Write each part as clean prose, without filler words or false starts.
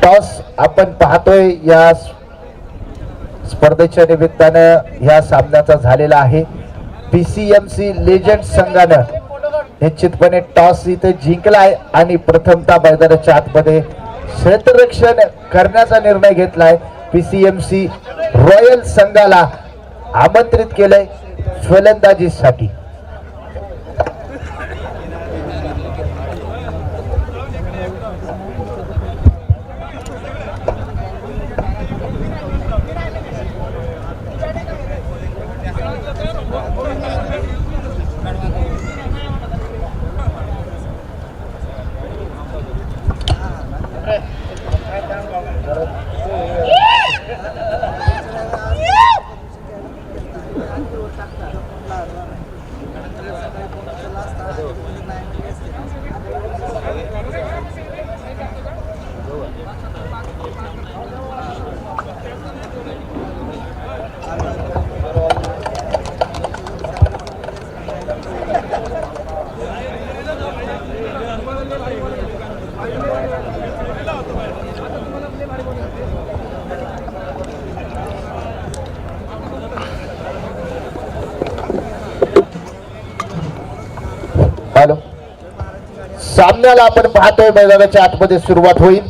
Toss आपण पाहतोय या स्पर्धेच्या निमित्तानं ह्या सामन्याचा झालेला आहे। पीसीएमसी लेजंड संघानं निश्चितपणे टॉस इथे जिंकलाय आणि प्रथमतः मैदानाच्या आतमध्ये क्षेत्ररक्षण करण्याचा निर्णय घेतलाय। पीसीएमसी रॉयल संघाला आमंत्रित केलंय फलंदाजीसाठी। हॅलो, सामन्याला आपण पाहतोय मैदानाच्या आतमध्ये सुरुवात होईल।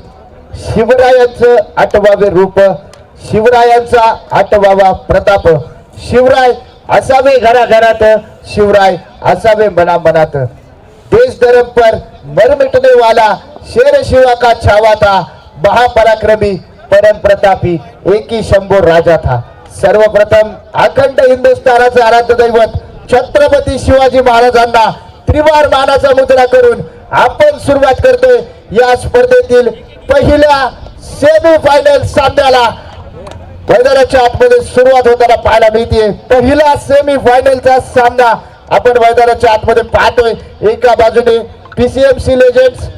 शिवरायांचं 8वावे रूप, शिवरायांचा 8वावा प्रताप। शिवराय असावे घराघरात, शिवराय असावे मनामनात। देश धर्म पर मर मिटने वाला, शेर शिवा का छावा था। महापराक्रमी परम प्रतापी, एकी शंभो राजा था। सर्वप्रथम अखंड हिंदुस्थानाचे आराध्य दैवत छत्रपती शिवाजी महाराजांना त्रिवार मानाचा मुद्रा करून आपण सुरुवात करतोय या स्पर्धेतील पहिल्या सेमी फायनल सामन्याला। मैदानाच्या आतमध्ये सुरुवात होताना पाहायला मिळते। पहिला सेमी फायनलचा सामना आपण मैदानाच्या आतमध्ये पाहतोय। एका बाजूने पीसीएमसी लेजंड्स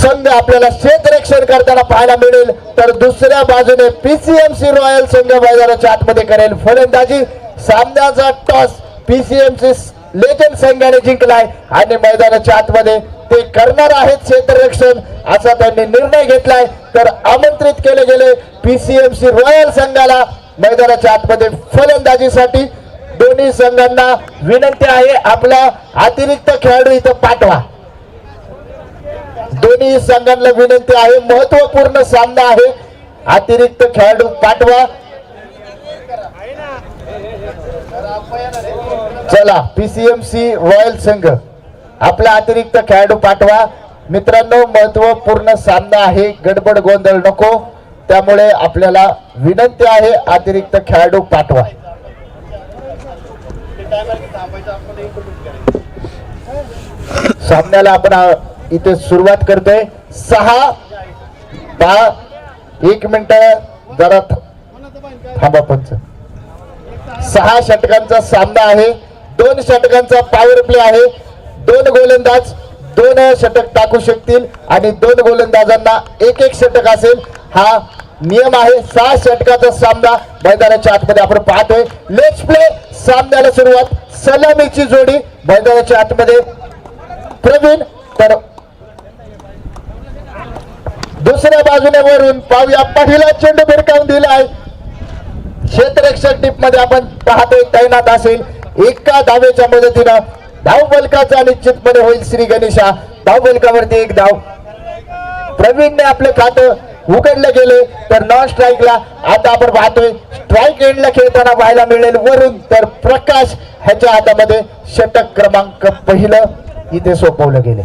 संघ आपल्याला क्षेत्ररक्षण करताना पाहायला मिळेल, तर दुसऱ्या बाजूने पीसीएमसी रॉयल संघ मैदानाच्या आतमध्ये करेल फलंदाजी। सामन्याचा टॉस पीसीएमसी लेजंड संघाने जिंकलाय आणि मैदानाच्या आतमध्ये ते करणार आहेत क्षेत्ररक्षण असा त्यांनी निर्णय घेतलाय। तर आमंत्रित केले गेले पीसीएमसी रॉयल संघाला मैदानाच्या आतमध्ये फलंदाजीसाठी। दोन्ही संघांना विनंती आहे आपला अतिरिक्त खेळाडू इथं पाठवा। दोन्ही संघांना विनंती आहे, महत्वपूर्ण सामना आहे, अतिरिक्त खेळाडू पाठवा। चला, पीसीएमसी रॉयल संघ आपला अतिरिक्त खेळाडू पाठवा। मित्रांनो, महत्वपूर्ण सामना आहे, गडबड गोंधळ नको, त्यामुळे आपल्याला विनंती आहे अतिरिक्त खेळाडू पाठवा। सामन्याला आपण इथे सुरुवात करतोय। 1 मिनिट जरा थांबा पंच। 6 षटकांचा सामना आहे, 2 षटकांचा पॉवर प्ले आहे। 2 गोलंदाज 2 षटक टाकू शकतील आणि 2 गोलंदाजांना 1-1 षटक असेल, हा नियम आहे। 6 षटकाचा सामना मैदानाच्या आतमध्ये आपण पाहतोय। लेट्स प्ले सामन्याला सुरुवात। सलामीची जोडी मैदानाच्या आतमध्ये प्रवीण, तर दुसऱ्या बाजूने वरून पाहूया पहिला चेंडू भिरकावून दिलाय। क्षेत्ररक्षण टीप मध्ये आपण पाहतोय तैनात असेल। एका धावेच्या मदतीनं धाव फलकाचा निश्चितपणे होईल श्री गणेशा। धाव फलकावरती 1 धाव। प्रवीणने आपले खातं उघडले गेले, तर नॉन स्ट्राईकला आता आपण पाहतोय स्ट्राईक एंडला खेळताना पाहायला मिळेल वरून, तर प्रकाश ह्याच्या हातामध्ये षटक क्रमांक पहिलं इथे सोपवलं गेले।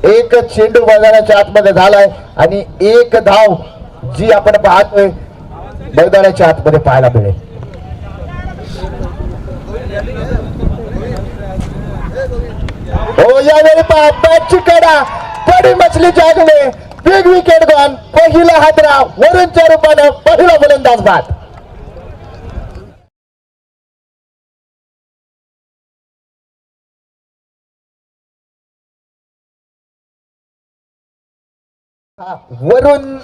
1 चेंडू मैदानाच्या आतमध्ये झालाय आणि 1 धाव जी आपण पाहतोय मैदानाच्या आतमध्ये पाहायला मिळेल। हो, यावेळी पहा बॅटची कडा, बडी मछली जागले, बिग विकेट गॉन। पहिला हादरा वरूनच्या रूपाने पहिला गोलंदाज बाद। वरून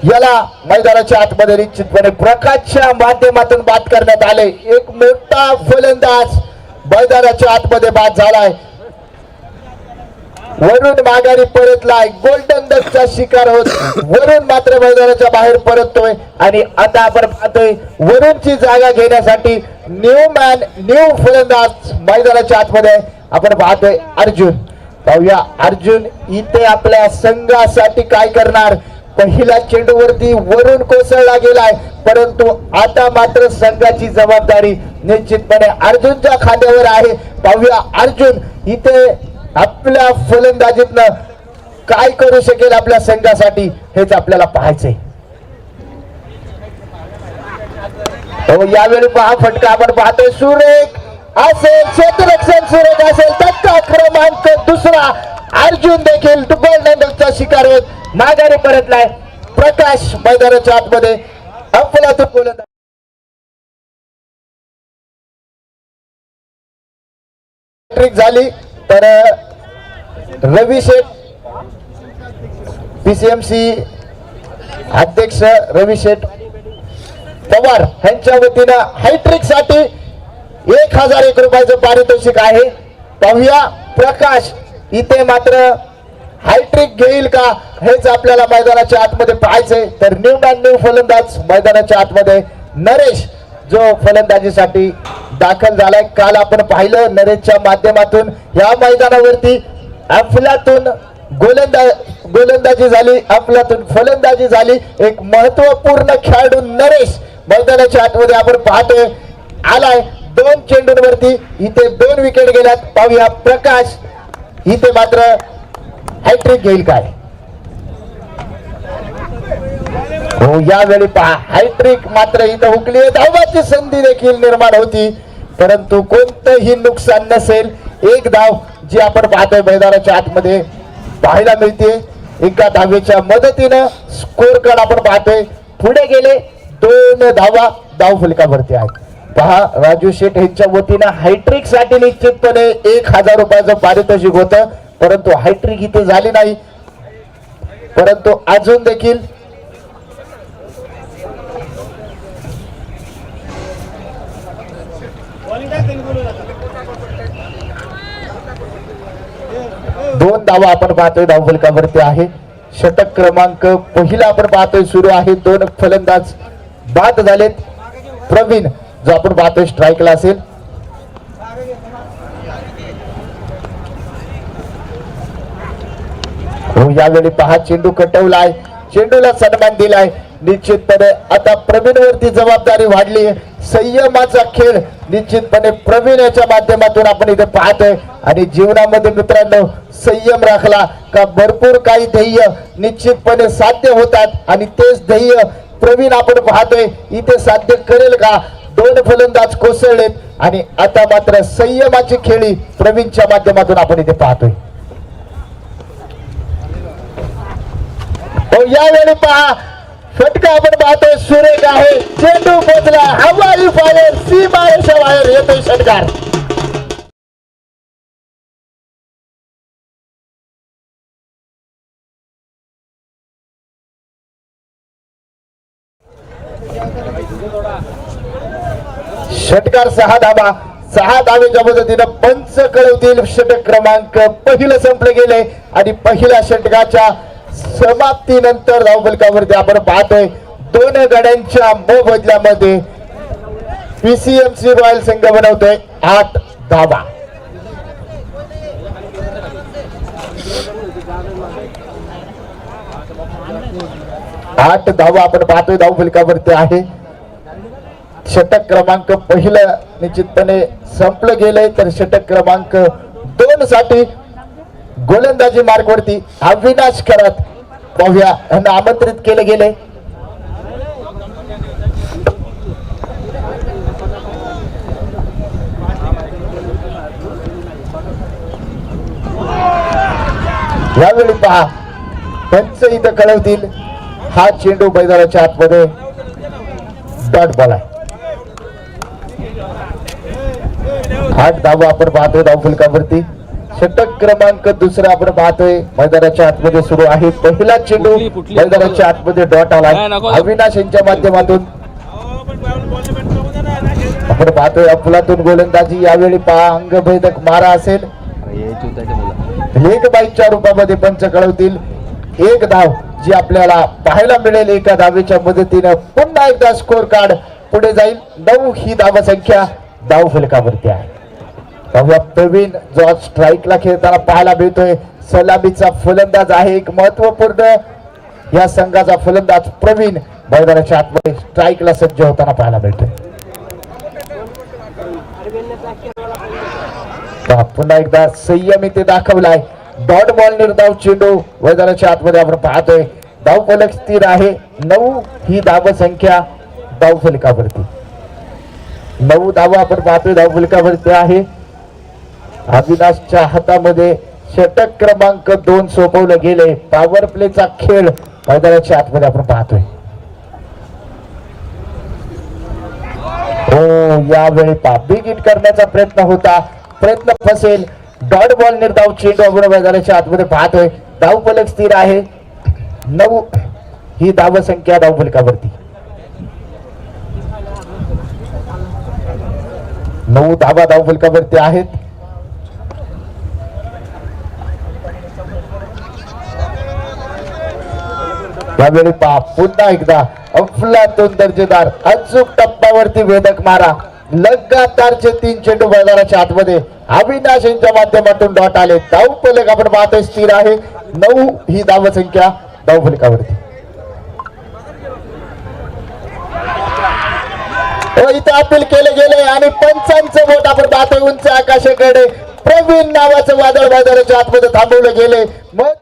याला मैदानाच्या आतमध्ये निश्चितपणे प्रकाशच्या माध्यमातून बाद करण्यात आले। एक मोठा फलंदाज मैदानाच्या आतमध्ये बाद झालाय। वरून माघारी परतलाय. गोल्डन डकचा शिकार होत वरून मात्र मैदानाच्या बाहेर परततोय आणि आता आपण पाहतोय वरूनची जागा घेण्यासाठी न्यू मॅन न्यू फलंदाज मैदानाच्या आतमध्ये आपण पाहतोय अर्जुन. पाहूया अर्जुन इथे आपल्या संघासाठी काय करणार. पहिल्या चेंडूवरती वरून कोसळला गेलाय परंतु आता मात्र संघाची जबाबदारी निश्चितपणे अर्जुनच्या खांद्यावर आहे. पाहूया अर्जुन इथे आपल्या फलंदाजीतनं काय करू शकेल आपल्या संघासाठी हेच आपल्याला पाहायचंय. हो यावेळी पहा फटका आपण पाहतोय सुरेख असेल क्षेत्ररक्षण सुरेख असेल. धक्का क्रमांक दुसरा अर्जुन देखील गोलंदाजीचा शिकार होत माघारी परतलाय. प्रकाश मैदानाच्या आतमध्ये अफलातून गोलंदाज झाली तर रवी शेठ पीसीएमसी अध्यक्ष रवी शेठ पवार यांच्या वतीनं हायट्रिक साठी 1001 रुपयाचं पारितोषिक आहे. पाहूया प्रकाश इथे मात्र हायट्रिक घेईल का हेच आपल्याला मैदानाच्या आतमध्ये पाहायचंय. तर न्यू मॅन न्यू फलंदाज मैदानाच्या आतमध्ये नरेश जो फलंदाजीसाठी दाखल झालाय. काल आपण पाहिलं नरेशच्या माध्यमातून या मैदानावरती अफलातून गोलंदाजी झाली अफलातून फलंदाजी झाली. एक महत्वपूर्ण खेळाडू नरेश मैदानाच्या आतमध्ये आपण पाहतोय आलाय. 2 चेंडूंवरती इथे 2 विकेट गेल्यात. पाहूया प्रकाश इथे मात्र हॅट्रिक घेईल काय. हो यावेळी पहा हॅट्रिक मात्र इथं हुकली. धावाची संधी देखील निर्माण होती परंतु कोणतंही नुकसान नसेल. 1 धाव जी आपण पाहतोय मैदानाच्या आतमध्ये पाहायला मिळते. एका धावेच्या मदतीनं स्कोर कार्ड आपण पाहतोय पुढे गेले. 2 धावा धाव फलकावरती आहेत. पहा राजू शेठ यांच्या वतीनं हायट्रिक साठी निश्चितपणे 1000 रुपयाचं पारितोषिक होतं परंतु हायट्रिक इथे झाली नाही. परंतु अजून देखील दोन धावा आपण पाहतोय धाव फलकावरती आहे. षटक क्रमांक पहिला आपण पाहतोय सुरू आहे. 2 फलंदाज बाद झालेत. प्रवीण जो आपण पाहतोय स्ट्राईकला असेल. हो यावेळी पहा चेंडू कटवलाय चेंडूला सन्मान दिलाय. निश्चितपणे आता प्रवीण वरती जबाबदारी वाढली. संयमाचा खेळ निश्चितपणे प्रवीण याच्या माध्यमातून आपण इथे पाहतोय आणि जीवनामध्ये मित्रांनो संयम राखला का भरपूर काही ध्येय निश्चितपणे साध्य होतात आणि तेच ध्येय प्रवीण आपण पाहतोय इथे साध्य करेल का. 2 फलंदाज कोसळलेत आणि आता मात्र संयमाची खेळी प्रवीणच्या माध्यमातून आपण इथे पाहतोय. हो यावेळी पहा फटका आपण पाहतोय सुरेख आहे. चेंडू पोचला हवाई फायर सीमारेषा बाहेर येतोय षटकार. षटकार 6 धावा 6 धावेच्या मदतीनं पंच कळवतील. षटक क्रमांक पहिलं संपले गेले आणि पहिल्या षटकाच्या समाप्तीनंतर धावफलकावरती आपण पाहतोय 2 गड्यांच्या मोबदल्यामध्ये पीसीएमसी रॉयल संघ बनवतोय 8 धावा. आठ धावा आपण पाहतोय धावफलकावरती आहे. षटक क्रमांक पहिलं निश्चितपणे संपलं गेलंय तर षटक क्रमांक 2 साठी गोलंदाजी मार्गवरती अविनाश करत पाहूया यांना आमंत्रित केले गेले. यावेळी पहा पंच इथं कळवतील. हा चेंडू मैदानाच्या आतमध्ये डॉट बॉल आहे. 8 धावा आपण पाहतोय धावफलकावरती. षटक क्रमांक 2 आपण पाहतोय मैदानाच्या आतमध्ये सुरू आहे. पहिला चेंडू मैदानाच्या आतमध्ये डॉट आला अविनाश यांच्या माध्यमातून आपण पाहतोय अफलातून गोलंदाजी. यावेळी पहा अंगभेदक मारा असेल. लेग बाईकच्या रूपामध्ये पंच कळवतील एक धाव जी आपल्याला पाहायला मिळेल एका धावेच्या मदतीनं पुन्हा एकदा स्कोर कार्ड पुढे जाईल 9 ही धाव संख्या धाव फलकावरती आहे पाहूया प्रवीण जो स्ट्राईकला खेळताना पाहायला मिळतोय सलामीचा फलंदाज आहे एक महत्वपूर्ण या संघाचा फलंदाज प्रवीण मैदानाच्या आतमध्ये स्ट्राईकला सज्ज होताना पाहायला मिळतोय पुन्हा एकदा संयमी ते दाखवलाय डॉट बॉल निर्धाव चेंडू मैदानाच्या आतमध्ये आपण पाहतोय धाव फलक स्थिर आहे 9 ही धाव संख्या धाव फलकावरती 9 धावा आपण पाहतोय धाव फलकावरती आहे अविनाशच्या हातामध्ये षटक क्रमांक 2 सोपवलं गेले पॉवर प्लेचा खेळ मैदानाच्या आतमध्ये आपण पाहतोय हो यावेळी बिग हिट करण्याचा प्रयत्न होता प्रयत्न फसेल डॉट बॉल निर्धाव चेंडू आपण मैदानाच्या आतमध्ये पाहतोय धाव फलक स्थिर आहे 9 ही धाव संख्या धाव फलकावरती 9 धावा धाव फलकावरती आहेत यावेळी पुन्हा एकदा अफलातून दर्जेदार अचूक टप्प्यावरती वेधक मारा लगातारचे 3 चेंडू मैदानाच्या आतमध्ये अविनाश यांच्या माध्यमातून डॉट आले धाव फलक आपण पाहतोय स्थिर आहे 9 ही धाव संख्या धाव फलकावरती इथं अपील केले गेले आणि पंचांचं बोट आपण पाहतोय उंच आकाशाकडे प्रवीण नावाचं वादळ मैदानाच्या आतमध्ये थांबवलं गेले मग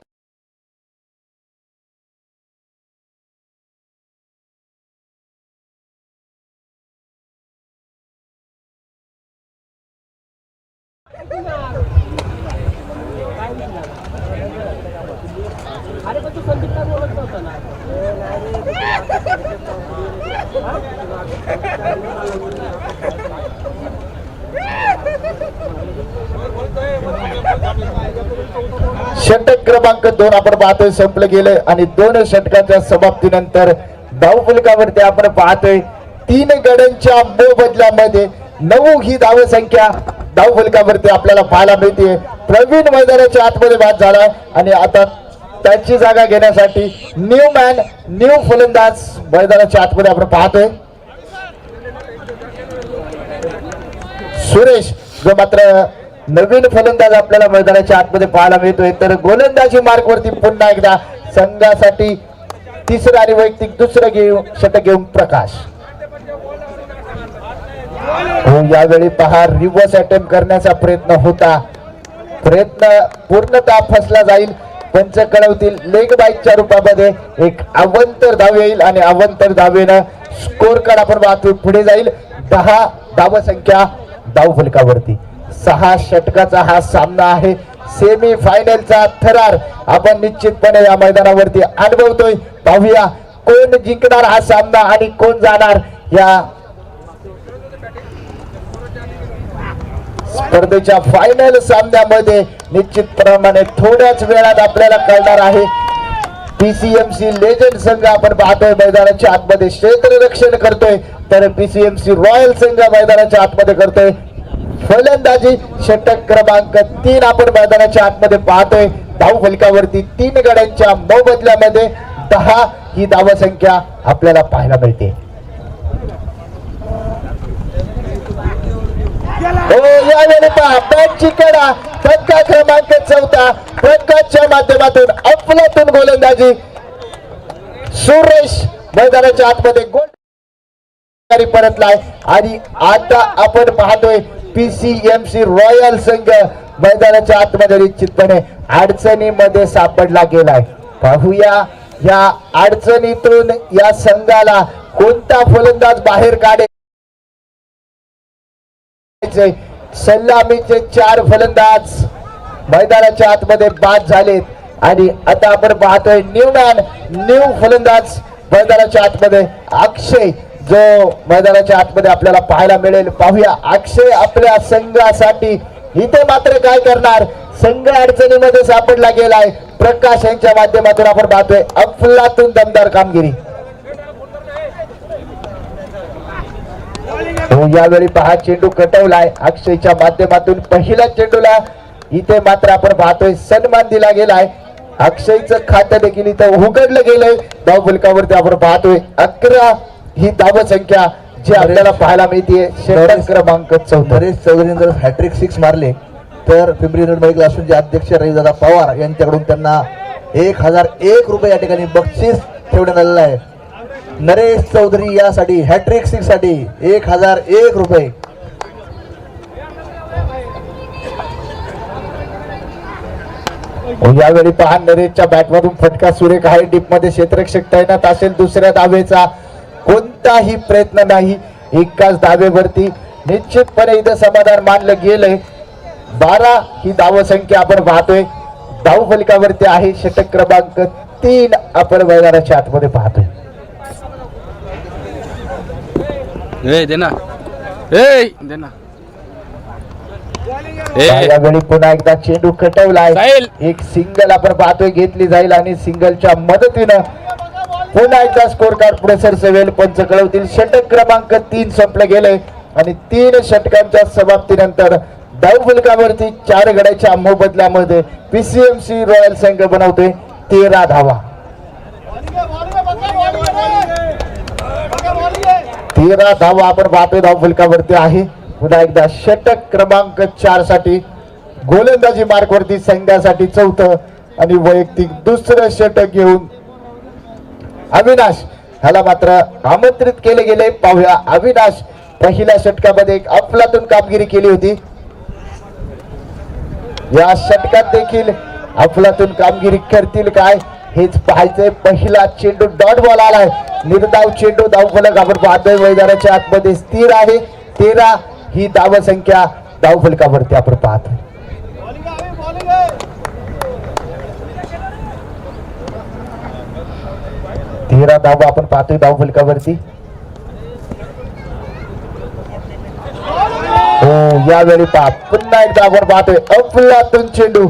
षटक क्रमांक 2 आपण पाहतोय संपलं गेलं आणि 2 षटकाच्या समाप्तीनंतर धाव फलकावरती आपण पाहतोय 3 गड्यांच्या मोबदल्यामध्ये 9 ही धाव संख्या धाव फलकावरती आपल्याला पाहायला मिळते प्रवीण मैदानाच्या आतमध्ये बाद झालाय आणि आता त्याची जागा घेण्यासाठी न्यू मॅन न्यू फलंदाज मैदानाच्या आतमध्ये आपण पाहतोय सुरेश जो मात्र नवीन फलंदाज आपल्याला मैदानाच्या आतमध्ये पाहायला मिळतोय तर गोलंदाजी मार्क वरती पुन्हा एकदा संघासाठी तिसरं आणि वैयक्तिक दुसरं षटक घेऊन प्रकाश यावेळी पहा रिव्हर्स अटेम्प्ट करण्याचा प्रयत्न होता प्रयत्न पूर्णतः फसला जाईल पंच कळवतील लेग बाईकच्या रूपामध्ये एक अवंतर धाव येईल आणि अवंतर धावेनं स्कोर कार्ड आपण पाहतोय पुढे जाईल 10 धाव संख्या धाव फलकावरती 6 षटकाचा हा सामना आहे सेमी फायनलचा थरार आपण निश्चितपणे या मैदानावरती अनुभवतोय पाहूया कोण जिंकणार हा सामना आणि कोण जाणार या स्पर्धेच्या फायनल सामन्यामध्ये निश्चितप्रमाणे थोड्याच वेळात आपल्याला कळणार आहे पीसीएमसी लेजंड संघ आपण पाहतोय मैदानाच्या आतमध्ये क्षेत्ररक्षण करतोय तर पीसीएमसी रॉयल संघ मैदानाच्या आतमध्ये करतोय फलंदाजी षटक क्रमांक 3 आपण मैदानाच्या आतमध्ये पाहतोय धाव फलकावरती 3 गड्यांच्या मोबदल्यामध्ये 10 ही धाव संख्या आपल्याला पाहायला मिळते यावेळी पहा बॅटची कडा फटका क्रमांक 14 फटकाच्या माध्यमातून अफलातून गोलंदाजी सुरेश मैदानाच्या आतमध्ये गोल परतलाय आणि आता आपण पाहतोय पीसीएमसी रॉयल संघ मैदानाच्या आतमध्ये निश्चितपणे अडचणीमध्ये सापडला गेलाय पाहूया या अडचणीतून या संघाला कोणता फलंदाज बाहेर काढेल सलामीचे 4 फलंदाज मैदानाच्या आतमध्ये बाद झालेत आणि आता आपण पाहतोय न्यू मॅन न्यू फलंदाज मैदानाच्या आतमध्ये अक्षय जो मैदानाच्या आतमध्ये आपल्याला पाहायला मिळेल पाहूया अक्षय आपल्या संघासाठी इथे मात्र काय करणार संघ अडचणीमध्ये सापडला गेलाय प्रकाश यांच्या माध्यमातून आपण पाहतोय अफलातून दमदार कामगिरी यावेळी पहा चेंडू कटवलाय अक्षयच्या माध्यमातून पहिल्या चेंडूला इथे मात्र आपण पाहतोय सन्मान दिला गेलाय. अक्षयचं खातं देखील इथं उघडलं गेलंय. धाव फलकावरती आपण पाहतोय 11 ही धाव संख्या जी आपल्याला पाहायला मिळते. षटक क्रमांक 14. नरेश चौधरीने जर हॅट्रिक 6 मारले तर पिंपरी चिंचवड असूनचे अध्यक्ष रविदादा पवार यांच्याकडून त्यांना 1001 रुपये या ठिकाणी बक्षीस ठेवण्यात आलेलं आहे. नरेश चौधरी यासाठी हॅट्रिक 6 साठी 1001 रुपये. यावेळी पहा नरेशच्या बॅटमधून फटका सुरेख आहे. डीप मध्ये क्षेत्ररक्षक तैनात असेल. दुसऱ्या धावेचा कोणताही प्रयत्न नाही. एकाच धावेवरती निश्चितपणे इथं समाधान मानलं गेलंय. 12 ही धाव संख्या आपण पाहतोय. धाव फलकावरती आहे षटक क्रमांक 3 आपण मैदानाच्या आतमध्ये पाहतोय. यावेळी पुन्हा एकदा चेंडू कटवलाय. एक सिंगल आपण पाहतोय घेतली जाईल आणि सिंगलच्या मदतीनं पुन्हा एकदा स्कोर कार्ड पुढे सरसेवेल. पंच कळवतील. षटक क्रमांक 3 संपलं गेलंय आणि 3 षटकांच्या समाप्तीनंतर धाव फलकावरती 4 गड्याच्या मोबदल्यामध्ये पीसीएमसी रॉयल संघ बनवतोय 13 धावा. 13 धावा आपण पाहतोय धाव फलकावरती आहे. पुन्हा एकदा षटक क्रमांक 4 साठी गोलंदाजी मार्कवरती संघासाठी 4थं आणि वैयक्तिक दुसरं षटक घेऊन अविनाश ह्याला मात्र आमंत्रित केले गेले. पाहूया अविनाश पहिल्या षटकामध्ये एक अफलातून कामगिरी केली होती. या षटकात देखील अफलातून कामगिरी करतील काय हेच पाहायचंय. पहिला चेंडू डॉट बॉल आलाय. निर्धाव चेंडू धाव फलक आपण पाहतोय मैदानाच्या आतमध्ये स्थिर आहे. 13 ही धाव संख्या धाव फलकावरती आपण पाहतोय. तेरा धावा आपण पाहतोय धाव फलकावरती. हो यावेळी पहा पुन्हा एकदा आपण पाहतोय अफलातून चेंडू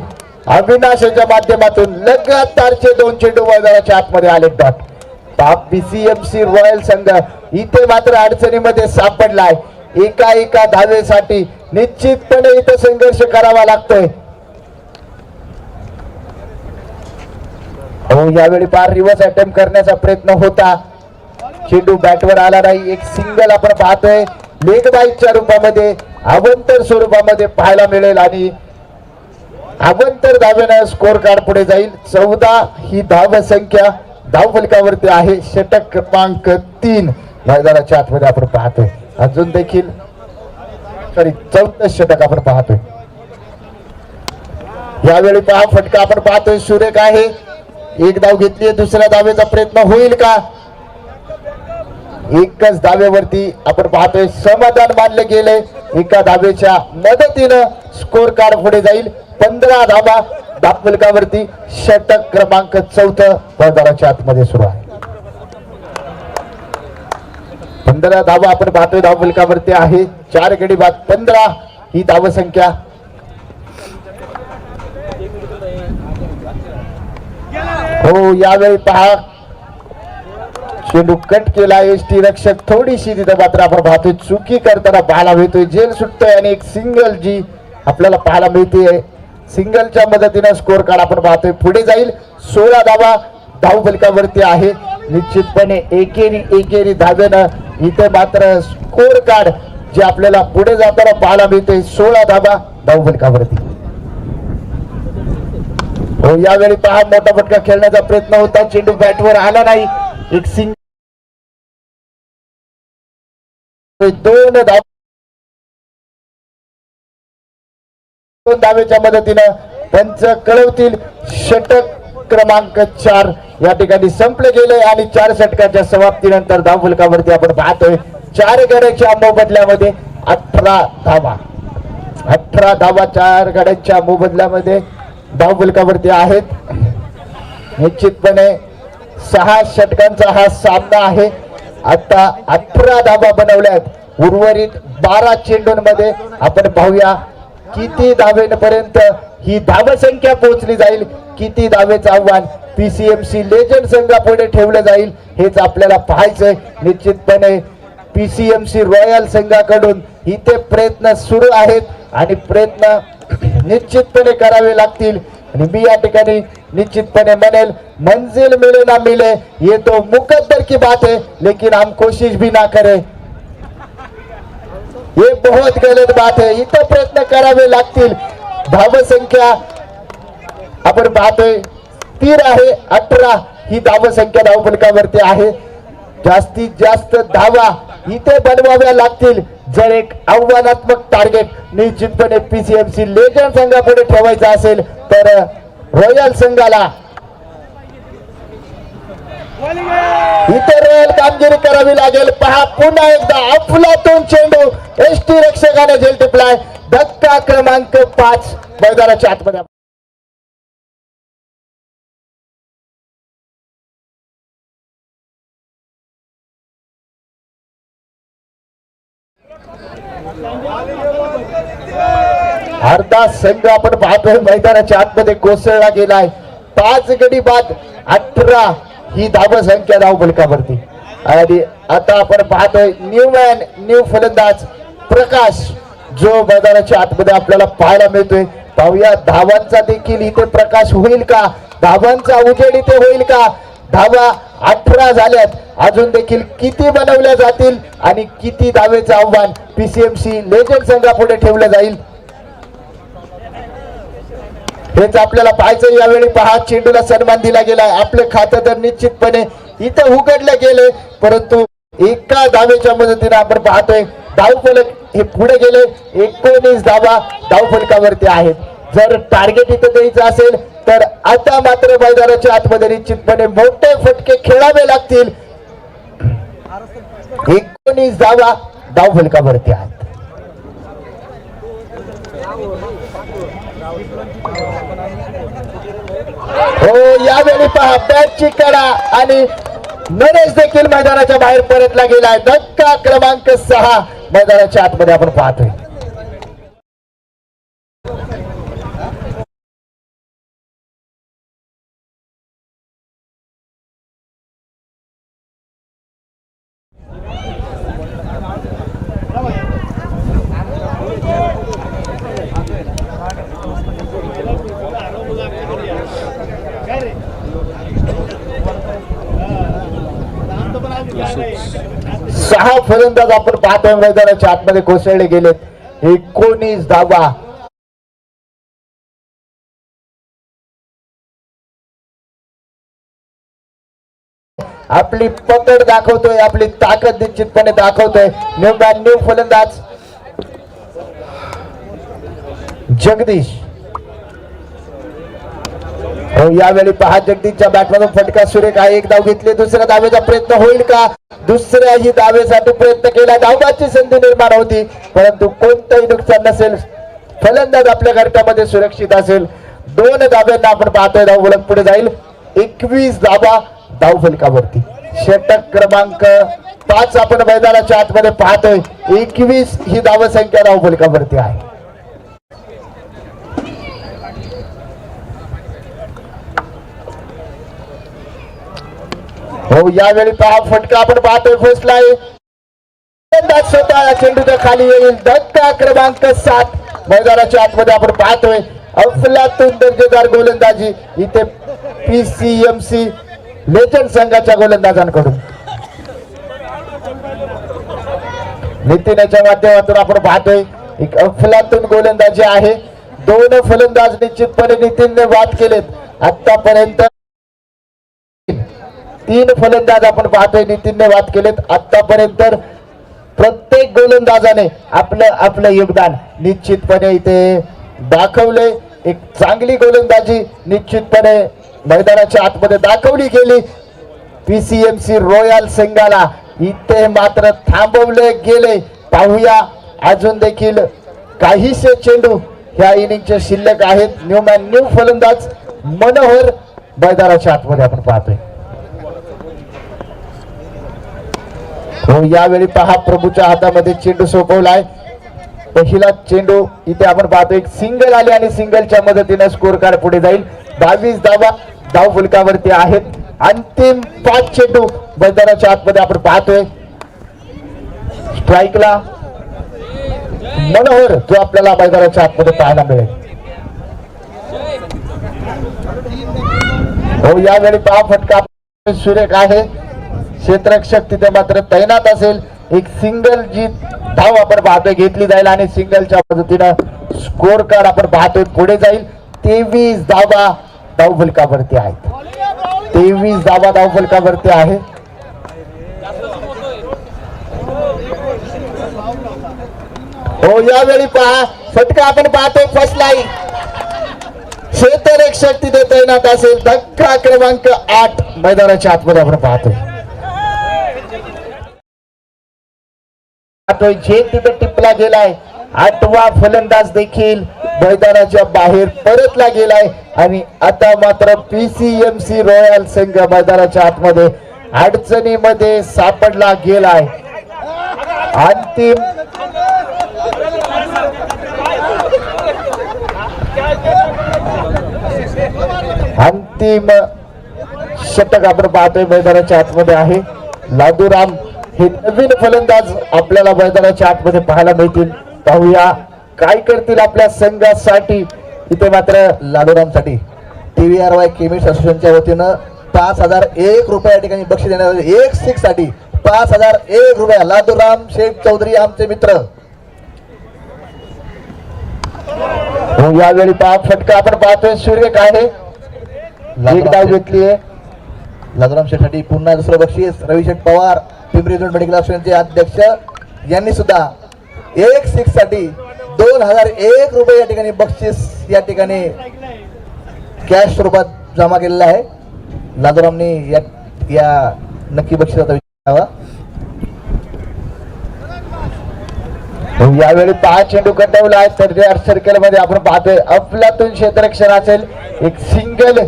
अविनाशाच्या माध्यमातून लगातारचे 2 चेंडू मैदानाच्या आतमध्ये आले. डॉट पीसीएमसी रॉयल संघ इथे मात्र अडचणीमध्ये सापडलाय. एका धावेसाठी निश्चितपणे इथे संघर्ष करावा लागतोय. हो यावेळी पार रिव्हर्स अटेम्प्ट करण्याचा प्रयत्न होता. चेंडू बॅटवर आला नाही. एक सिंगल आपण पाहतोय लेग बाईकच्या रूपामध्ये अवंतर स्वरूपामध्ये पाहायला मिळेल आणि अवंतर धावेनं स्कोर कार्ड पुढे जाईल. 14 ही धाव संख्या धाव फलकावरती आहे. षटक क्रमांक 3 मैदानाच्या आतमध्ये आपण पाहतोय. अजून देखील 14 षटक आपण पाहतोय. यावेळी पहा फटका आपण पाहतोय सुरेख आहे. एक धाव घेतली. दुसऱ्या धावेचा प्रयत्न होईल का? एकच धावेवरती आपण पाहतोय समाधान मानले गेले. एका धावेच्या मदतीनं स्कोर कार्ड पुढे जाईल. 15 धावा धाव फलकावरती. षटक क्रमांक 4 मैदानाच्या आतमध्ये सुरू आहे. 15 धावा आपण पाहतोय धाव फलकावरती आहे. 4 गडी बाद 15 ही धाव संख्या. हो यावेळी पहा चेंडू कट केला. एसटी रक्षक थोडीशी तिथं मात्र आपण पाहतोय चुकी करताना पाहायला मिळतोय. जेल सुटतोय आणि एक सिंगल जी आपल्याला पाहायला मिळते. सिंगलच्या मदतीनं स्कोर कार्ड आपण पाहतोय पुढे जाईल. 16 धावा धाव फलकावरती आहे. निश्चितपणे एकेरी धावेनं इथे मात्र स्कोर कार्ड जे आपल्याला पुढे जाताना पाहायला मिळते. 16 धावा धाव फलकावरती. हो यावेळी पहा मोठा फटका खेळण्याचा प्रयत्न होता. चेंडू बॅटवर आला नाही. एक सिंगल 2 धावेच्या मदतीनं पंच कळवतील. षटक क्रमांक 4 या ठिकाणी संपले गेले आणि 4 षटकाच्या समाप्तीनंतर धाव फलकावरती आपण पाहतोय 4 गड्याच्या मोबदल्यामध्ये 18 धावा. 18 धावा 4 गड्यांच्या मोबदल्यामध्ये धाव फलकावरती आहेत. निश्चितपणे 6 षटकांचा हा सामना आहे. आता 18 धावा बनवल्यात. उर्वरित 12 चेंडूंमध्ये आपण पाहूया किती धावेपर्यंत ही धाव संख्या पोहोचली जाईल. किती धावेचं आव्हान पीसीएमसी लेजंड संघापुढे ठेवलं जाईल हेच आपल्याला पाहायचंय. निश्चितपणे पीसीएमसी रॉयल संघाकडून इथे प्रयत्न सुरू आहेत आणि प्रयत्न निश्चितपणे करावे लागतील आणि मी या ठिकाणी निश्चितपणे म्हणेल मंजिल मिले ना मिले ये तो मुकद्दर की बात है लेकिन हम कोशिश भी ना करें ये बहुत गलत बात है. इथं प्रयत्न करावे लागतील. धावसंख्या आपण पाहतोय स्थिर आहे 18 ही धावसंख्या धावफलकावरती आहे. जास्तीत जास्त धावा इथे बनवाव्या लागतील जर एक आव्हानात्मक टार्गेट निश्चितपणे पीसीएमसी लेजंड संघापुढे ठेवायचा असेल तर रॉयल संघाला इथे रॉयल कामगिरी करावी लागेल. पहा पुन्हा एकदा अफलातून चेंडू एसटी रक्षकाने झेल टिपलाय. धक्का क्रमांक 5 मैदानाच्या आतमध्ये. अर्धा संघ आपण पाहतोय मैदानाच्या आतमध्ये कोसळला गेलाय. 5 गडी बाद 18 ही धावसंख्या धावफलकावरती. आणि आता आपण पाहतोय न्यू मॅन न्यू फलंदाज प्रकाश जो मैदानाच्या आतमध्ये आपल्याला पाहायला मिळतोय. पाहूया धावांचा देखील इथे प्रकाश होईल का, धावांचा उजेड इथे होईल का. धावा 18 झाल्यात. अजून देखील किती बनवल्या जातील आणि किती धावेचं आव्हान पीसीएमसी लेजंड संघापुढे ठेवलं जाईल हेच आपल्याला पाहायचं. यावेळी पहा चेंडूला सन्मान दिला गेलाय. आपले खातं तर निश्चितपणे इथं उघडले गेले परंतु एका धावेच्या मदतीने आपण पाहतोय धावफलक हे पुढे गेले. 19 धावा धावफलकावरती आहेत. जर टार्गेट इथं द्यायचं असेल तर आता मात्र मैदानाच्या आतमध्ये निश्चितपणे मोठे फटके खेळावे लागतील. 19 धावा धावफलकावरती आहेत. हो यावेळी पहा बॅटची कडा आणि नरेश देखील मैदानाच्या बाहेर परतला गेलाय. धक्का क्रमांक 6 मैदानाच्या आतमध्ये आपण पाहतोय. सहा फलंदाज आपण पाहतोय मैदानाच्या आतमध्ये कोसळले गेलेत. 19 धावा. आपली पकड दाखवतोय, आपली ताकद निश्चितपणे दाखवतोय. न्यू फलंदाज जगदीश. हो यावेळी पहा जगदीशच्या बॅटमधून फटका सुरेख आहे. एक धाव घेतली. दुसऱ्या धावेचा प्रयत्न होईल का. दुसऱ्याही धावेसाठी प्रयत्न केला. धावाची संधी निर्माण होती परंतु कोणतंही नुकसान नसेल. फलंदाज आपल्या घरट्यामध्ये सुरक्षित असेल. 2 धाव्यांना आपण पाहतोय धावफलक पुढे जाईल. 21 धावा धावफलकावरती. षटक क्रमांक 5 आपण मैदानाच्या आतमध्ये पाहतोय. 21 ही धावसंख्या धावफलकावरती आहे. हो यावेळी पहा फटका आपण पाहतोय फसलाय. स्वतः चेंडूच्या खाली येईल. धक्का क्रमांक 7 मैदानाच्या आतमध्ये आपण पाहतोय. अफलातून दर्जेदार गोलंदाजी इथे पीसीएमसी लेजंड संघाच्या गोलंदाजांकडून. नितीनच्या माध्यमातून आपण पाहतोय एक अफलातून गोलंदाजी आहे. 2 फलंदाज निश्चितपणे नितीनने बाद केलेत आतापर्यंत. 3 फलंदाज आपण पाहतोय नितीनने बाद केलेत आतापर्यंत. प्रत्येक गोलंदाजाने आपलं योगदान निश्चितपणे इथे दाखवले. एक चांगली गोलंदाजी निश्चितपणे मैदानाच्या आतमध्ये दाखवली गेली. पीसीएमसी रॉयल संघाला इथे मात्र थांबवले गेले. पाहूया अजून देखील काहीसे चेंडू ह्या इनिंगचे शिल्लक आहेत. न्यू फलंदाज मनोहर मैदानाच्या आतमध्ये आपण पाहतोय. हो यावेळी पहा प्रभूच्या हातामध्ये चेंडू सोपवलाय. पहिला चेंडू इथे आपण पाहतो एक सिंगल आले आणि सिंगलच्या मदतीने स्कोर कार्ड पुढे जाईल. 22 धावा धावफलकावरती आहेत. अंतिम 5 चेंडू मैदानाच्या आतमध्ये आपण पाहतोय. स्ट्राईकला मनोहर जो आपल्याला मैदानाच्या आतमध्ये पाहायला मिळेल. हो यावेळी पहा फटका सुरेख आहे. क्षेत्ररक्षक तिथे मात्र तैनात असेल. एक सिंगल जी धाव आपण पाहतोय घेतली जाईल आणि सिंगलच्या पद्धतीनं स्कोर कार्ड आपण पाहतोय पुढे जाईल. 23 धावा धावफलकावरती आहेत. 23 धावा धावफलकावरती आहे. हो यावेळी पहा फटका आपण पाहतोय फर्स्ट लाईन. क्षेत्ररक्षक तिथे तैनात असेल. धक्का क्रमांक 8 मैदानाच्या आतमध्ये आपण पाहतोय. झेल तिथे टिपला गेलाय. 8वा फलंदाज देखील मैदानाच्या बाहेर परतला गेलाय आणि आता मात्र पीसीएमसी रॉयल संघ मैदानाच्या आतमध्ये अडचणीमध्ये सापडला गेलाय. अंतिम षटक आपण पाहतोय मैदानाच्या आतमध्ये आहे. लादूराम हे नवीन फलंदाज आपल्याला मैदानाच्या आतमध्ये पाहायला मिळतील. पाहूया काय करतील आपल्या संघासाठी. इथे मात्र लाडोरामसाठी TVRY केमिस्ट असोसिएशनच्या वतीनं 5001 रुपये या ठिकाणी बक्षीस देण्यात आले. 1 6 साठी 5001 रुपये. लाडोराम शेख चौधरी आमचे मित्र. यावेळी पहा फटका आपण पाहतोय सुरेख आहे. एक डाव घेतली आहे. लादोराम शेठसाठी पुन्हा दुसरं बक्षीस. रविशेठ पवार पिंपरी चिंचवड मेडिकल असोसिएशनचे अध्यक्ष यांनी सुद्धा 1 6 साठी 2001 रुपये या ठिकाणी बक्षीस या ठिकाणी कॅश स्वरूपात जमा केलेला आहे. लादोरामनी या नक्की बक्षिसाचा विचार करावा. यावेळी 5 चेंडू कटवला आहे. तर सर्कल मध्ये आपण पाहतोय अफलातून क्षेत्ररक्षण असेल. एक सिंगल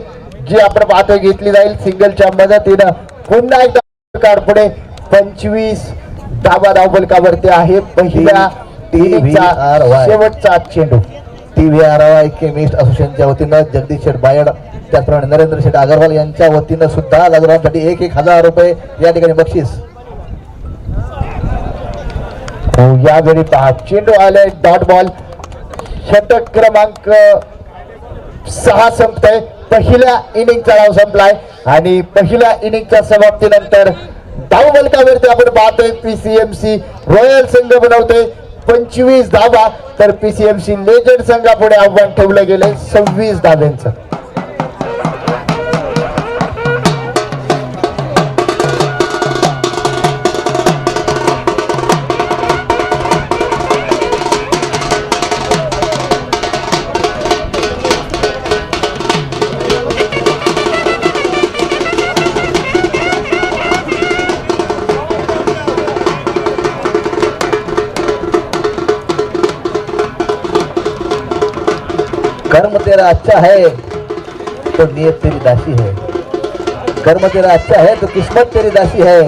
जी आपण पाहतोय घेतली जाईल. सिंगलच्या मदतीनं पुन्हा एकदा कार्ड पुढे 25 धावा धावफलकावरती आहे. पहिल्या शेवटचा चेंडू. TVRY केमिस्ट असोसिएशनच्या वतीनं जगदीश शेठ बायड त्याचप्रमाणे नरेंद्र शेठ अगरवाल यांच्या वतीनं सुद्धा लादोरामसाठी 1,000 रुपये या ठिकाणी बक्षीस. यावेळी पहा चेंडू आलाय डॉट बॉल. षटक क्रमांक 6 संपतय. पहिल्या इनिंगचा डाव संपलाय आणि पहिल्या इनिंगच्या समाप्तीनंतर धावफलकावरती आपण पाहतोय पीसीएमसी रॉयल संघ बनवतोय 25 धावा. तर पीसीएमसी लेजंड संघापुढे आव्हान ठेवलं गेलंय 26 धाव्यांचं. कर्म तेरा अच्छा है तो नियत तेरी दासी है. कर्म तेरा अच्छा है तो किस्मत तेरी दासी है.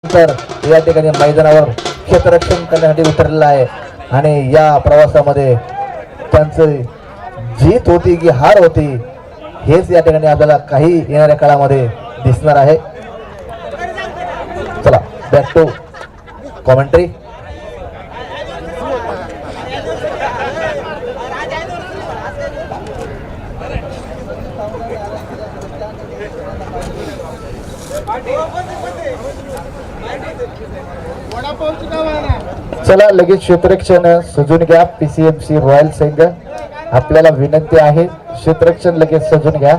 तर या ठिकाणी मैदानावर क्षेत्ररक्षण करण्यासाठी उतरलेला आहे आणि या प्रवासामध्ये त्यांचं जीत होती की हार होती हेच या ठिकाणी आपल्याला काही येणाऱ्या काळामध्ये दिसणार आहे. चला बॅक टू कॉमेंट्री. चला लगेच क्षेत्ररक्षण सजून घ्या. पीसीएमसी रॉयल संघ आपल्याला विनंती आहे क्षेत्ररक्षण लगेच सजून घ्या.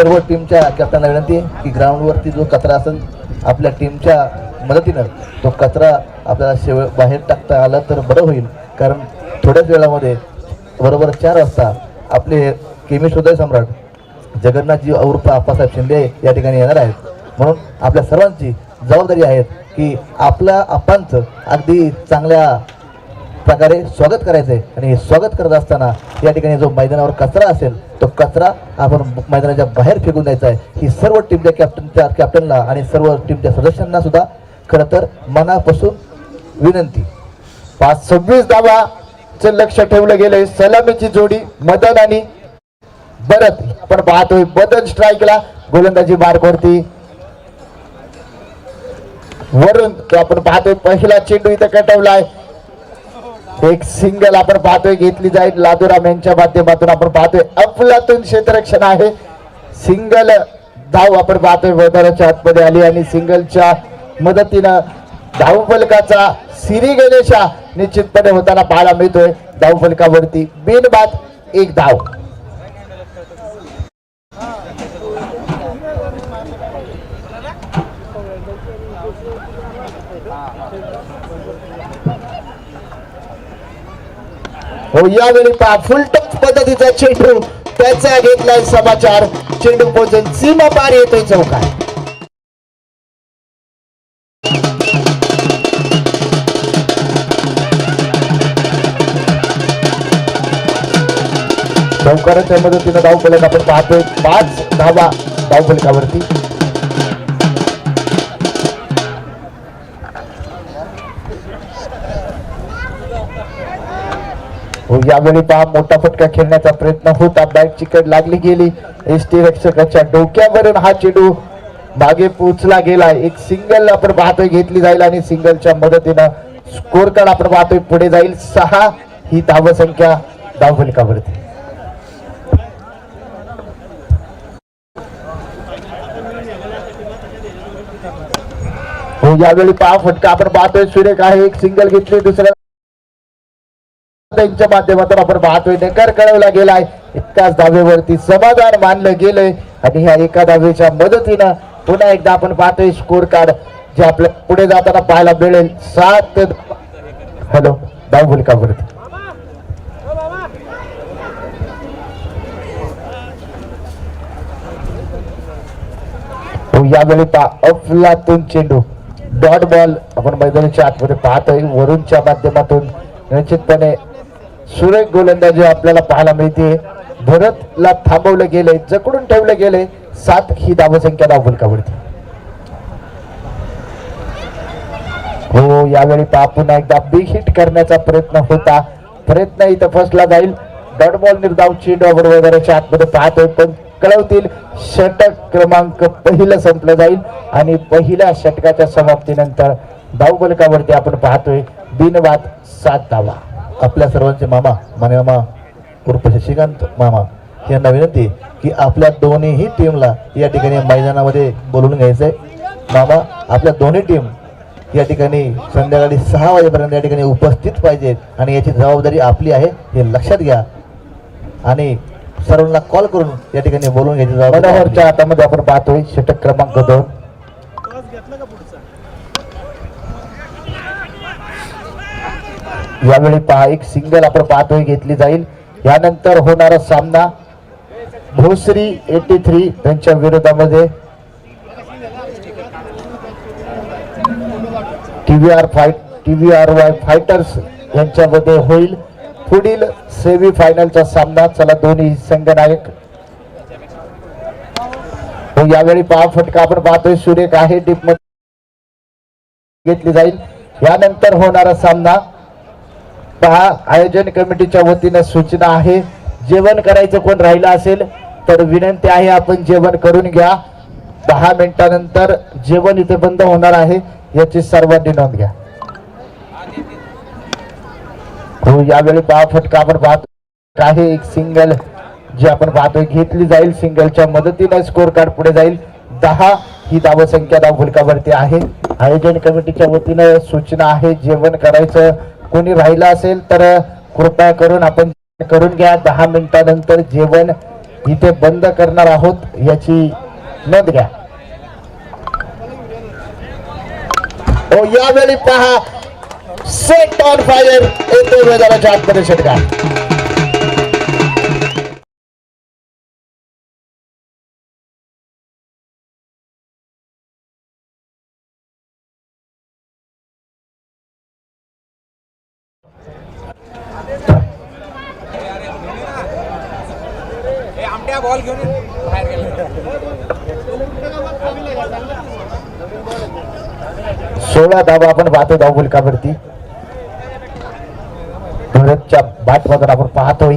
सर्व टीमच्या कॅप्टनला विनंती आहे की ग्राउंडवरती जो कचरा असेल आपल्या टीमच्या मदतीनं तो कचरा आपल्याला बाहेर टाकता आला तर बरं होईल. कारण थोड्याच वेळामध्ये बरोबर 4 वाजता आपले केमिस्ट हृदय सम्राट जगन्नाथजी उर्फ आप्पासाहेब शिंदे या ठिकाणी येणार आहेत. म्हणून आपल्या सर्वांची जबाबदारी आहे की आपल्या आप्पांचं अगदी चांगल्या प्रकारे स्वागत करायचं आहे. आणि हे स्वागत करत असताना या ठिकाणी जो मैदानावर कचरा असेल तो कचरा आपण मैदानाच्या बाहेर फेकून द्यायचा आहे. ही सर्व टीमच्या कॅप्टनला आणि सर्व टीमच्या सदस्यांना सुद्धा खरं तर मनापासून विनंती. 26 धावाचं लक्ष ठेवलं गेलंय. सलामीची जोडी मदन आणि भरत आपण पाहतोय. मदन स्ट्राईकला गोलंदाजी मार्कवरती वरून तो आपण पाहतोय. पहिला चेंडू इथं कटवलाय. एक सिंगल आपण पाहतोय घेतली जाईल लादूराम यांच्या माध्यमातून. आपण पाहतोय अफलातून क्षेत्ररक्षण आहे. सिंगल धाव आपण पाहतोय मैदानाच्या आतमध्ये आली आणि सिंगलच्या मदतीनं धावफलकाचा सिरी गणेशा निश्चितपणे होताना पाहायला मिळतोय. धावफलकावरती बिनबाद 1 धाव. हो यावेळी पहा फुलटच पद्धतीचा चेंडू त्याचा घेतलाय समाचार. चेंडू पोहोचून सीमा पार येतोय चौकार. चौकाराच्या मदतीनं धावफलक आपण पाहतोय. 5 धावा धावफलकावरती. यावेळी पहा मोठा फटका खेळण्याचा प्रयत्न होता. बॅट चिकट लागली गेली. एसटी रक्षकाच्या डोक्यावरून हा चेंडू मागे पोचला गेला. एक सिंगल आपण पाहतोय घेतली जाईल आणि सिंगलच्या मदतीनं स्कोर कार्ड आपण पाहतोय पुढे जाईल. 6 ही धावसंख्या धावफलकावरती. हो यावेळी पहा फटका आपण पाहतोय सुरेख आहे. एक सिंगल घेतली दुसऱ्या त्यांच्या माध्यमातून आपण पाहतोय नकार कळवला गेलाय. एकाच धावेवरती समाधान मानलं गेलंय आणि ह्या एका धावेच्या मदतीनं पुन्हा एकदा आपण पाहतोय स्कोर कार्ड जे आपल्या पुढे जाताना पाहायला मिळेल. 7 हॅलो धावफलकावरती. यावेळी पहा अफलातून चेंडू डॉट बॉल आपण मैदानाच्या आतमध्ये पाहतोय. वरूनच्या माध्यमातून निश्चितपणे सुरेख गोलंदाजी आपल्याला पाहायला मिळते. भरतला थांबवलं गेलंय जकडून ठेवलं गेलंय. 7 ही धावसंख्या धावफलकावरती. हो यावेळी पहा पुन्हा एकदा बिग हिट करण्याचा प्रयत्न होता. प्रयत्न इथं फसला जाईल. डॉट बॉल निर्धाव चेंडू आपण मैदानाच्या आतमध्ये पाहतोय पण कळवतील षटक क्रमांक पहिलं संपलं जाईल आणि पहिल्या षटकाच्या समाप्तीनंतर धावफलकावरती आपण पाहतोय बिनबाद 7 धावा. आपल्या सर्वांचे मामा मामा उर्फ शशिकांत मामा यांना विनंती की आपल्या दोन्हीही टीमला या ठिकाणी मैदानामध्ये बोलवून घ्यायचंय. मामा आपल्या दोन्ही टीम या ठिकाणी संध्याकाळी 6 वाजेपर्यंत या ठिकाणी उपस्थित पाहिजेत आणि याची जबाबदारी आपली आहे हे लक्षात घ्या आणि सर्वांना कॉल करून या ठिकाणी बोलवून घ्यायची जबाबदारी. मनोहरच्या हातामध्ये आपण पाहतोय षटक क्रमांक 2. यावेळी पहा एक सिंगल आपण पाहतोय घेतली जाईल. यानंतर होणारा सामना भोसरी 83 त्यांच्या विरोधामध्ये TVRY फायटर्स यांच्यामध्ये होईल. पुढील सेमी फायनलचा सामना. चला दोन्ही संघनायक. हो यावेळी पहा फटका आपण पाहतोय सुरेख आहे. टीप घेतली जाईल. यानंतर होणारा सामना पहा आयोजन कमिटीच्या वतीनं सूचना आहे जेवण करायचं कोण राहिलं असेल तर विनंती आहे आपण जेवण करून घ्या. 10 मिनिटानंतर जेवण इथे बंद होणार आहे याची सर्वांनी नोंद घ्या. हो यावेळी पहा फटका आपण पाहतो आहे एक सिंगल जी आपण पाहतोय घेतली जाईल. सिंगलच्या मदतीने स्कोर कार्ड पुढे जाईल. 10 ही धावसंख्या धावफलकावरती आहे. आयोजन कमिटीच्या वतीनं सूचना आहे जेवण करायचं कोणी राहिलं असेल तर कृपया करून आपण करून घ्या. 10 मिनिटानंतर जेवण इथे बंद करणार आहोत याची नोंद घ्या. हो यावेळी पहा सेट ऑन फायर येतो मैदानाच्या आतमध्ये षटकार. बॉल घेऊन बाहेर गेले. 16 धावा आपण पाहतो धाव फलकावरती. भरतच्या बॅटमधून आपण पाहतोय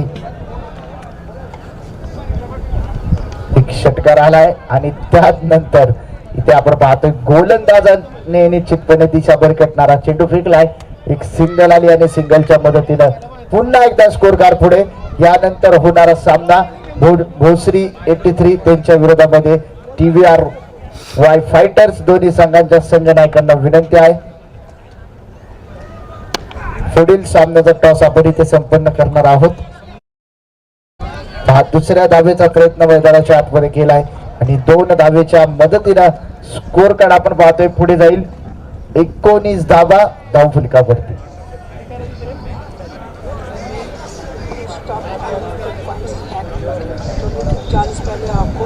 एक षटकार आलाय आणि त्यानंतर इथे आपण पाहतोय गोलंदाजाने निश्चितपणे दिशा भरकटणारा चेंडू फेकलाय. एक सिंगल आली आणि सिंगलच्या मदतीनं पुन्हा एकदा स्कोर कार्ड पुढे. यानंतर होणारा सामना भोसरी 83 त्यांच्या विरोधामध्ये TVR वाय फायटर्स. दोन्ही संघांच्या संघनायकांना विनंती आहे पुढील सामन्याचा टॉस आपण इथे संपन्न करणार आहोत. हा दुसऱ्या धावेचा प्रयत्न मैदानाच्या आतमध्ये केलाय आणि 2 धावेच्या मदतीनं स्कोर कार्ड आपण पाहतोय पुढे जाईल. 19 धावा धाव फलकावरती. पहले आपको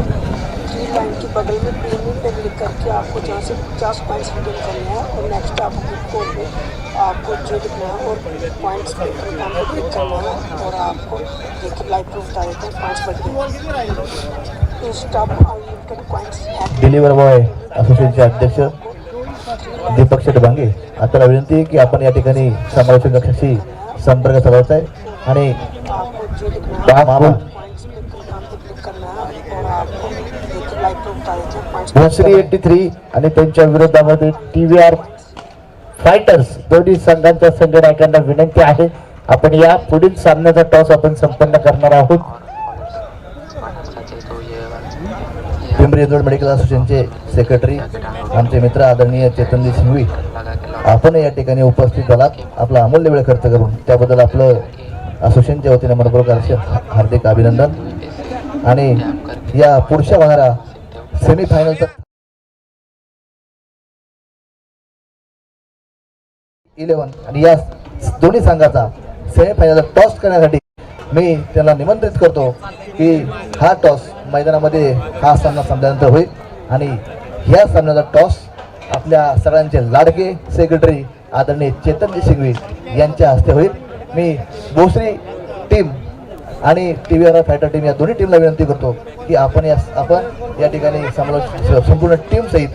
3 लाइन के बगल में प्रीमियम पे क्लिक करके आपको जहाँ से 50 पॉइंट्स रिटर्न करने हैं और नेक्स्ट आपको कोड में आपको जो लिखना है और पॉइंट्स पे काम पे क्लिक करना है और आपको देखिए लाइव प्रूफ बता देते हैं 5 बजे stop unlimited points deliver boy असोसिएशनचे अध्यक्ष दीपक शेटभांगे आपल्याला विनंती आहे की आपण या ठिकाणी समालोचन कक्षाशी संपर्क साधायचा आहे आणि आपको जो लिखना है मामा पॉइंट्स पे काम पे क्लिक करना है और आपको देखिए लाइव प्रूफ बता देते हैं 5 भोसरी 83 आणि त्यांच्या विरोधामध्ये TVR फायटर्स. दोन्ही संघांच्या संघनायकांना विनंती आहे आपण या पुढील सामन्याचा टॉस आपण संपन्न करणार आहोत. पिंपरी चिंचवड मेडिकल असोसिएशनचे सेक्रेटरी आमचे मित्र आदरणीय चेतनजी सिंघवी आपण या ठिकाणी उपस्थित झालात. आपला अमूल्य वेळ खर्च करून त्याबद्दल आपलं असोसिएशनच्या वतीने मनपूर्वक हार्दिक अभिनंदन. आणि या पुढच्या होणाऱ्या सेमीफायनलचा 11 आणि या दोन्ही संघाचा सेमीफायनलचा टॉस करण्यासाठी मी त्यांना निमंत्रित करतो की हा टॉस मैदानामध्ये हा सामना संपल्यानंतर होईल आणि ह्या सामन्याचा टॉस आपल्या सगळ्यांचे लाडके सेक्रेटरी आदरणीय चेतनजी सिंघवी यांच्या हस्ते होईल. मी भोसरी टीम आणि TVR फायटर टीम या दोन्ही टीमला विनंती करतो की आपण या ठिकाणी संपूर्ण टीम सहित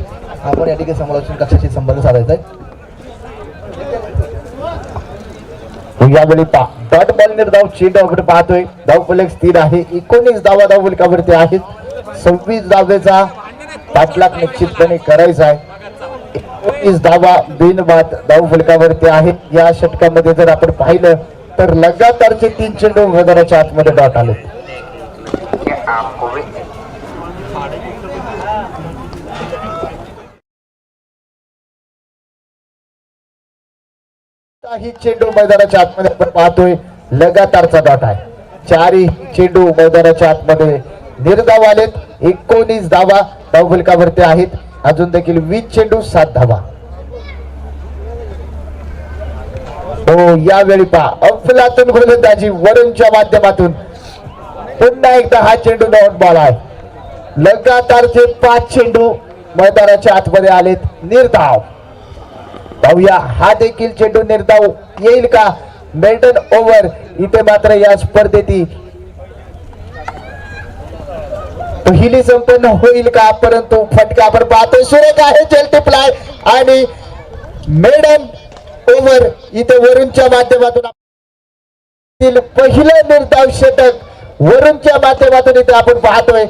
आपण या ठिकाणी समालोचन कक्षाशी संपर्क साधायचा आहे. यावेळी डॉट बॉल निर्धाव चेंडू आपण पाहतोय. धाव फलक स्थिर आहे. 19 धावा धाव फलकावरती आहेत. 26 धावेचा पाठलाग निश्चितपणे करायचा आहे. 19 धावा बिनबाद धाव फलकावरती आहेत. या षटकामध्ये जर आपण पाहिलं तर लगातारचे 3 चेंडू मैदानाच्या आतमध्ये डॉट आले. काही चेंडू मैदानाच्या आतमध्ये आपण पाहतोय लगातारचा डॉट आहे. 4ही चेंडू मैदानाच्या आतमध्ये निर्धाव आलेत. 19 धावा धाव फलकावरती आहेत. अजून देखील 20 चेंडू 7 धावा. हो यावेळी पहा अफलातून गोलंदाजी वरूनच्या माध्यमातून पुन्हा एकदा हा चेंडू डॉट बॉल आहे. लगातारचे 5 चेंडू मैदानाच्या आतमध्ये आलेत निर्धाव. पाहूया हा देखील चेंडू निर्धाव येईल का. मेडन ओव्हर इथे मात्र या स्पर्धेतील पहिली संपन्न होईल का. परंतु फटका आपण पाहतोय सुरेख आहे. चलते प्लाय आणि मेडन ओव्हर इथे वरूनच्या माध्यमातून पहिलं निर्धाव षटक वरूनच्या माध्यमातून इथे आपण पाहतोय.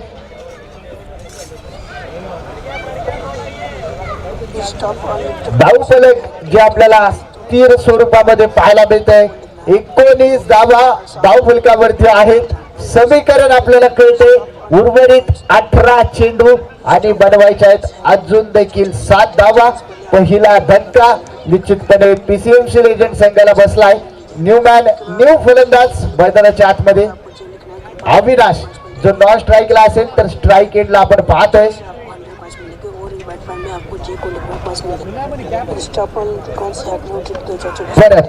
धाव फलक जे आपल्याला स्थिर स्वरूपामध्ये पाहायला मिळत आहे. 19 धावा धाव फलकावरती आहेत. समीकरण आपल्याला कळते. उर्वरित 18 चेंडू आणि बनवायचे आहेत. अजून देखील 7 धावा. पहिला धक्का निश्चितपणे PCMC लेजंड संघाला बसलाय. न्यूमॅन न्यू फलंदाज मैदानाच्या आतमध्ये. अविनाश जो नॉन स्ट्राईकला असेल तर स्ट्राईक एंडला आपण पाहतोय. आपको 100 पॉइंट्स मिलेंगे और इवेंट फाइनल में आपको जे को लिखना पॉइंट्स मिलेंगे. स्टॉपन कॉन्स हैक नो जित गए चाचू. बरं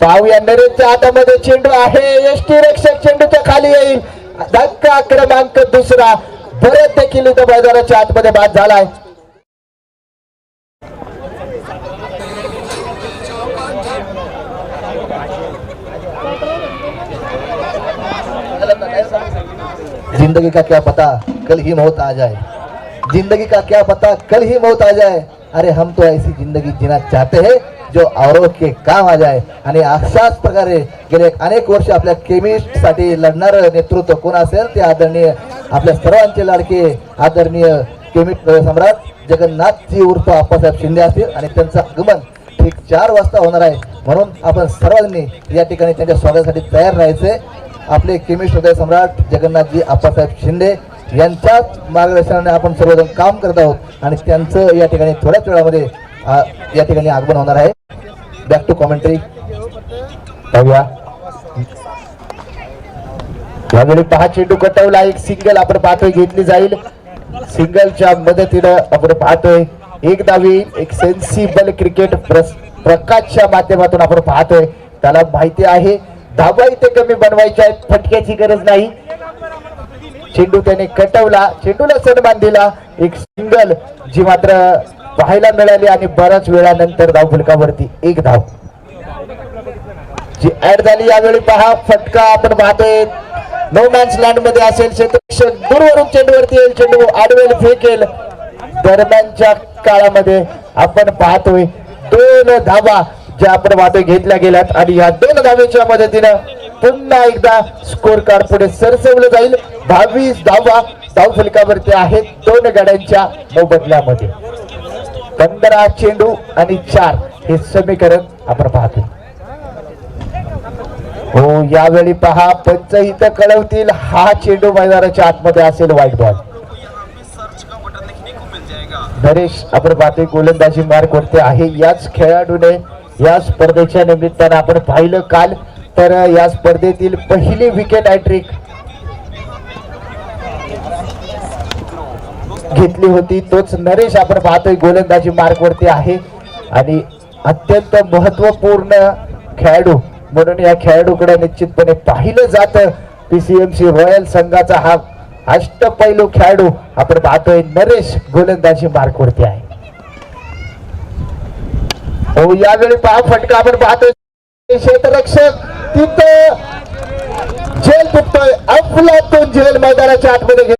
पाहूया नरेशच्या हातामध्ये चेंडू आहे. यष्टी रक्षक चेंडूच्या खाली येईल. धक्का क्रमांक दुसरा परत देखील इथं मैदानाच्या आतमध्ये बाद झालाय. जिंदगी का क्या पता कल ही मौत आ जाए. जिंदगी का क्या पता कल ही मौत आ जाए. अरे हम तो ऐसी जिंदगी जीना चाहते हैं जो औरों के काम आ जाए. आणि अशाच प्रकारे गेले अनेक वर्ष आपल्या केमिस्ट साठी लढणारं नेतृत्व कोण असेल ते आदरणीय आपल्या सर्वांचे लाडके आदरणीय केमिस्ट सम्राट जगन्नाथजी उर्फ आप्पासाहेब शिंदे असतील आणि त्यांचं आगमन ठीक 4 वाजता होणार आहे. म्हणून आपण सर्वांनी या ठिकाणी त्यांच्या स्वागतासाठी तयार राहायचे. आपले केमिस्ट हृदय सम्राट जगन्नाथजी आप्पासाहेब शिंदे यांच्याच मार्गदर्शनाने आपण सर्वजण काम करत आहोत आणि त्यांचं या ठिकाणी थोड्याच वेळामध्ये या ठिकाणी आगमन होणार आहे. बॅक टू कॉमेंट्री पाहूया. यावेळी 5 चेंडू कटवला. एक सिंगल आपण पाहतोय घेतली जाईल. सिंगलच्या मदतीनं आपण पाहतोय एक धावी. एक सेन्सिबल क्रिकेट प्रकाशच्या माध्यमातून आपण पाहतोय. त्याला माहिती आहे धावा इथे कमी बनवायच्या आहेत, फटक्याची गरज नाही. चेंडू त्याने कटवला. चेंडूला सन्मान दिला. एक सिंगल जी मात्र पाहायला मिळाली आणि बऱ्याच वेळानंतर धाव फलकावरती एक धाव जी ऍड झाली. यावेळी पहा फटका आपण पाहतोय नो मॅन्स लँड मध्ये असेल. क्षेत्ररक्षक दूरवरून चेंडूवरती येईल. चेंडू आडवेल फेकेल. दरम्यानच्या काळामध्ये आपण पाहतोय 2 धावा ज्या आपण पाहतोय घेतल्या गेल्यात आणि या 2 धावेच्या मदतीनं पुन्हा एकदा स्कोर कार्ड पुढे सरसवलं जाईल. 22 धावा धाव फलकावरती आहेत 2 गाड्यांच्या मोबदल्यामध्ये. 15 चेंडू आणि 4 हे समीकरण आपण पाहतोय. हो यावेळी पहा पंच इथं कळवतील हा चेंडू मैदानाच्या आतमध्ये असेल व्हाईट बॉल. नरेश आपण पाहतोय गोलंदाजी मार्क वरती आहे. याच खेळाडूने या स्पर्धेच्या निमित्तानं आपण पाहिलं काल तर या स्पर्धेतील पहिली विकेट हॅट्रिक घेतली होती. तोच नरेश आपण पाहतोय गोलंदाजी मार्क वरती आहे आणि अत्यंत महत्वपूर्ण खेळाडू म्हणून या खेळाडूकडे निश्चितपणे पाहिलं जातं. पीसीएमसी रॉयल संघाचा हा अष्टपैलू खेळाडू आपण पाहतोय नरेश गोलंदाजी मार्क वरती आहे. हो यावेळी पहा फटका आपण पाहतोय क्षेत्ररक्षक तिथं झेल तुटतोय. अफलातून झेल मैदानाच्या आतमध्ये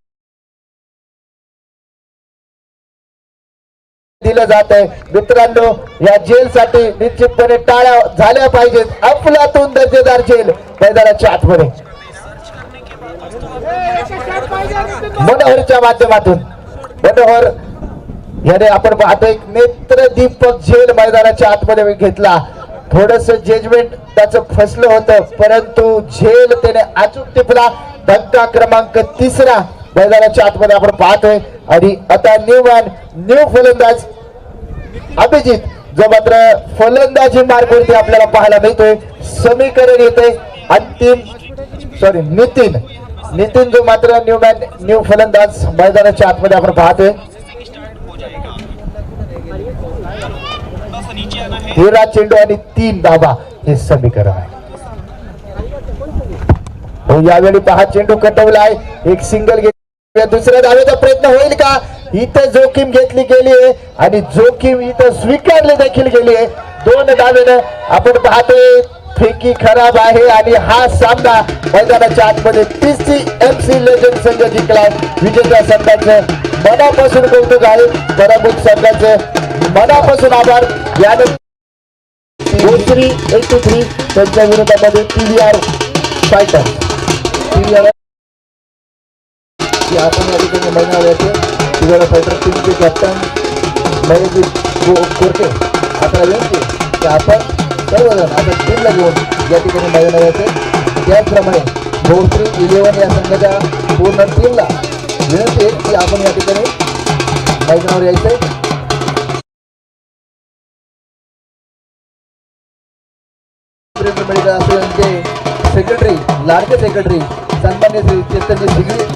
दिलं जात आहे. मित्रांनो या जेल साठी निश्चितपणे टाळ्या झाल्या पाहिजेत. अफलातून दर्जेदार जेल मैदानाच्या आतमध्ये मनोहरच्या माध्यमातून मनोहर याने आपण पाहतो एक नेत्रदीपक झेल मैदानाच्या आतमध्ये घेतला. थोडस जजमेंट त्याचं फसलं होतं परंतु झेल त्याने अचूक टिपला. धक्का क्रमांक 3 मैदानाच्या आतमध्ये आपण पाहतोय आणि आता न्यू फलंदाज अभिजित जो मात्र फलंदाजी मार्गवरती आपल्याला पाहायला मिळतोय. समीकरण येते अंतिम नितीन जो मात्र न्यू फलंदाज मैदानाच्या आतमध्ये आपण पाहतोय. 13 चेंडू आणि 3 धावा हे समीकरण आहे. हो यावेळी पहा चेंडू कटवलाय. एक सिंगल दुसऱ्या धावेचा प्रयत्न होईल का. इथं जोखीम घेतली गेली आहे आणि जोखीम इथं स्वीकारली देखील गेली आहे. 2 धावेनं आपण पाहतोय फेकी खराब आहे आणि हा सामना मैदानाच्या आतमध्ये पीसीएमसी लेजंड संघ जिंकलाय. विजेत्या संघाचं मनापासून कौतुक आहे. पराभूत संघाचं मनापासून आभार. यानंतर 83 त्यांच्या विरोधामध्ये पीव्हीआर फायटर आपण या ठिकाणी मैदानावर पीव्हीआर फायटर टीमचे कॅप्टन महेशजी कोरके आपल्याला विनंती की आपण सर्वजण आपण टीमला घेऊन या ठिकाणी मैदानावर यायचे. त्याचप्रमाणे भोसरी 11 या संघाच्या पूर्ण टीमला विनंती आहे की आपण या ठिकाणी मैदानावर यायचंय. मेडिकल असोसिएशनचे सेक्रेटरी लाडके सेक्रेटरी सन्मान्य श्री चैतन्य शिगडी